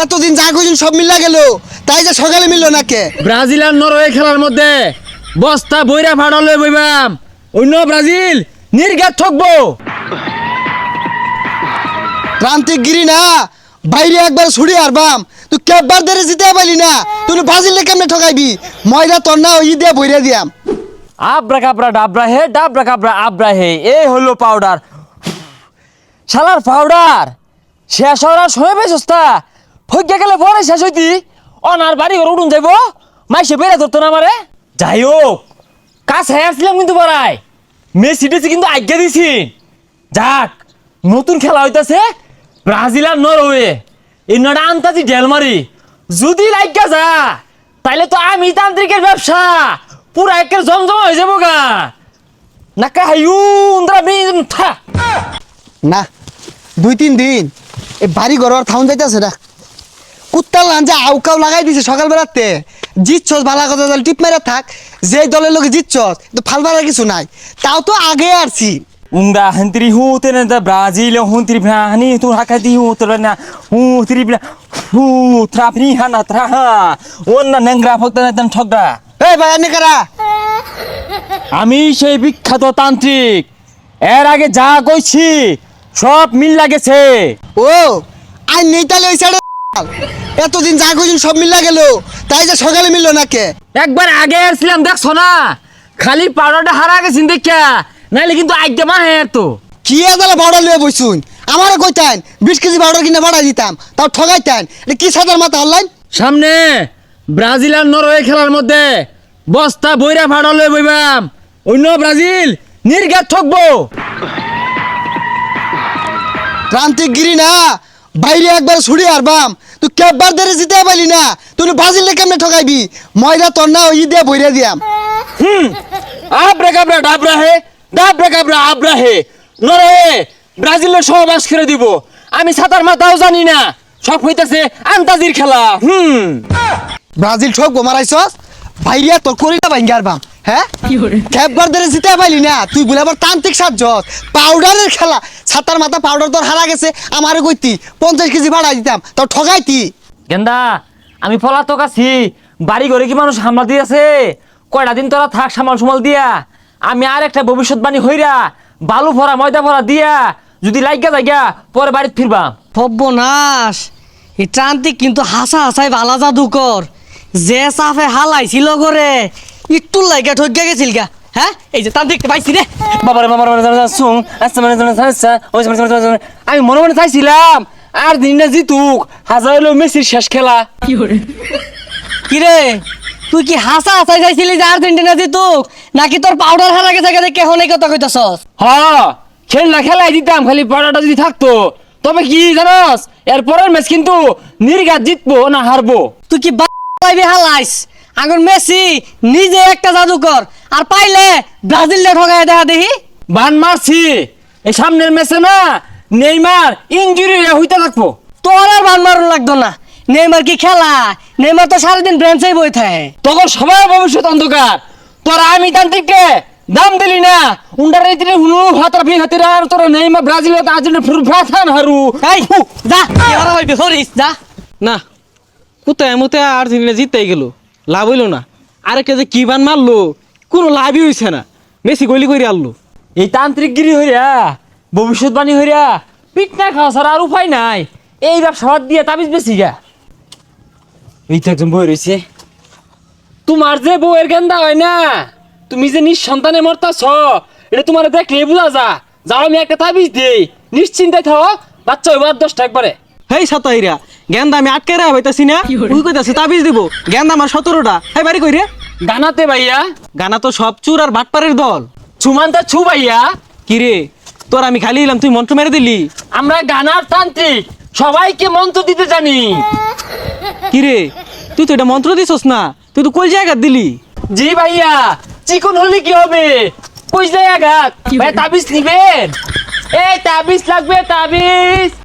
এতদিন যা কইছেন সব মিলা গেল, তাই যে সকালে মিললো না কে? ব্রাজিল আর নরওয়ে খেলার মধ্যে বস্তা বইরা ফাড়ালে বইবাম, অন্য ব্রাজিল নির্ঘাত ঠকবো। প্রান্তিক গিরি না, বাইরে একবার ছুড়ি আরবাম। তুই কেববার ধরে জিতে পাইলি না, তুই ব্রাজিলে কেমনে ঠকাইবি? ময়দা তোর না ওই দিয়ে বইরা দিয়াম। আব্রা কাবরা ডাবরা হে, ডাবরা কাবরা আব্রা হে, এই হলো পাউডার। শালার পাউডার শেষ হওয়ার সময় পেয়েছিস তা? ফইকে গেলে পরে শেষ হইতি অনার বাড়ি ঘর উঠুন যাইব, মাইসে বেড়ে ধরতো না আমারে। যাই হোক, কাজ হয়ে আসছিলাম কিন্তু পড়ায় মেসি টেসি কিন্তু আজ্ঞা দিছি। যাক, নতুন খেলা হইতাছে ব্রাজিল আর নরওয়ে, এই নটা আন্তাজি ঢেলমারি যদি লাগিয়া যা, তাইলে তো আমি তান্ত্রিকের ব্যবসা পুরা একের জমজমা হয়ে যাবো গা। নাকা হাইউ থা না, 2-3 দিন এই বাড়ি ঘর আর থাউন যাইতেছে না। কুত্তার লাঞ্জা আউকাউ লাগাই দিছে সকাল বেলাতে। জিতছস ভালা কথা, দল টিপ মেরে থাক, যে দলের লোকে জিতছস তো ফালবার কিছু নাই। তাও তো আগে আসছি। Unda hantri hu tena da Brazil hantri hani tu hakati hu terana hu tripna hu trapni hana traha onna nengra phokta tan thokda। এই ভাই আনে কারা? আমি সেই বিখ্যাত তান্ত্রিক, এর আগে যা কইছি সব মিল লাগেছে। ও আই নেই তাহলে ওই সাইডে। এতদিন যা কইছেন সব মিলা গেল, তাই যে সকালে মিললো না কে? একবার আগে আসছিলাম দেখছো না, খালি পাউডারটা হারা গেছিন দেখা, নাইলে কিন্তু আজ্ঞা মা হ্যাঁ তো। কি আদালে বড় লয়ে বইছুন? আমারও কইতেন 20 কেজি পাউডার কিনে বাড়াই দিতাম, তাও ঠগাইতেন। এটা কি সাদার মাথা অনলাইন? সামনে ব্রাজিল আর নরওয়ে খেলার মধ্যে বস্তা বইরা ফাড়ালে বইবাম, অন্য ব্রাজিল নির্ঘাত ঠকবো। প্রান্তিক গিরি না, বাইরে একবার ছুড়ি আরবাম। তুই কেববার ধরে জিতে পাইলি না, তুই ব্রাজিলে কেমনে ঠকাইবি? ময়দা তোর না ওই দিয়ে বইরা দিয়াম। আব্রা কাবরা ডাবরা হে, ডাবরা কাবরা আব্রা হে, নরওয়ে ব্রাজিলের সহবাস করে দিব। আমি সাঁতার মাথাও জানি না, সব হইতাছে আন্তাজির খেলা। ব্রাজিল ঠকবো মারাইছস, ভাইয়া তোর করি না ভাঙ্গি আরবাম। হ্যাঁ, কেববার ধরে জিতে পাইলি না, তুই বলে আবার তান্ত্রিক সাজস। পাউডারের খেলা, ছাতার মাথা পাউডার তোর হারা গেছে। আমারে কইতি 50 কেজি বাড়াই দিতাম, তাও ঠগাইতি। গেন্দা আমি পলাতক আছি, বাড়ি ঘরে কি মানুষ হামলা দিয়েছে? কয়টা দিন তোরা থাক সামাল সুমাল দিয়া, আমি আর একটা ভবিষ্যৎবাণী হইরা বালু ভরা ময়দা ভরা দিয়া যদি লাগিয়া যাইগা পরে বাড়িতে ফিরবাম। সর্বনাশ, এই ট্রান্তিক কিন্তু হাসা হাসাই ভালা জাদুকর। যে সাফে হালাইছিল করে একটু লাইগা ঠকিয়া গেছিল গা। হ্যাঁ, এই যে তান্ত্রিক পাইছি রে। বাবারে বাবার শুন আচ্ছা মানে আমি মনে মনে চাইছিলাম আর দিন না জিতুক, হাজার হইলো মেসির শেষ খেলা। কি রে, তুই কি হাসা হাসাই চাইছিলি যে আর্জেন্টিনা জিতুক, নাকি তোর পাউডার হারা গেছে গেছে কেহন এই কথা কইতাছস? খেলনা খেলাই দিতাম, খালি পড়াটা যদি থাকতো। তবে কি জানাস, এরপরের ম্যাচ কিন্তু নির্ঘাত জিতবো না হারবো। তুই কি পাইবি হালাইস? আগুন মেসি নিজে একটা জাদুকর, আর পাইলে ব্রাজিলে ঠগায় দেখা দেখি। বান মারছি, এই সামনের ম্যাচে না নেইমার ইনজুরি হইতে থাকবো। তোর আর বান মারুন লাগতো না। নেইমার কি খেলা? নেইমার তো সারাদিন ব্রেঞ্চেই বই থাকে। তখন সবাই ভবিষ্যৎ অন্ধকার। তোরা আমি তান্ত্রিককে দাম দিলি না, উন্ডারে দিলে হুনু হাতার ফি হাতিরা তোরা নেইমার ব্রাজিল আর্জেন্টিনা ফুল ফাথান হারু। এই যা, এবার হইবে হরিস যা। না, কোথায় এমতে আর্জেন্টিনা জিতেই গেল, লাভ হইল না। আরেকটা যে কি বান মারলো, কোনো লাভই হইছে না। মেসি গলি করে আনলো। এই তান্ত্রিকগিরি হইরা ভবিষ্যৎবাণী হইরা পিট না খাওয়া ছাড়া আর উপায় নাই। এই ব্যবসা বাদ দিয়ে তাবিজ বেশি গা। এই তো একজন বই রয়েছে, তোমার যে বউয়ের গেন্দা হয় না, তুমি যে নিঃসন্তানে মরতাছ, এটা তোমার দেখলে বুঝা যা। যাও আমি একটা তাবিজ দিই, নিশ্চিন্তায় থাও, বাচ্চা হইব 10টা একবারে। হেই সাতাইরা, গেন্দা আমি আটকে রা হইতাছি না, তুই কইতাছি তাবিজ দিব। গেন্দা আমার 17টা। হেই বাড়ি কই রে? গানাতে ভাইয়া, গানা তো সব চুর আর বাটপারের দল। ছুমানতা ছু ভাইয়া। কি রে, তোর আমি খালি এলাম, তুই মন্ত্র মেরে দিলি। আমরা গানার তান্ত্রিক, সবাইকে মন্ত্র দিতে জানি। কি রে, তুই তো এটা মন্ত্র দিছস না, তুই তো কই জায়গা দিলি? জি ভাইয়া, চিকন হলে কি হবে? কই জায়গা ভাই, তাবিজ নিবেন? এই তাবিজ লাগবে, তাবিজ।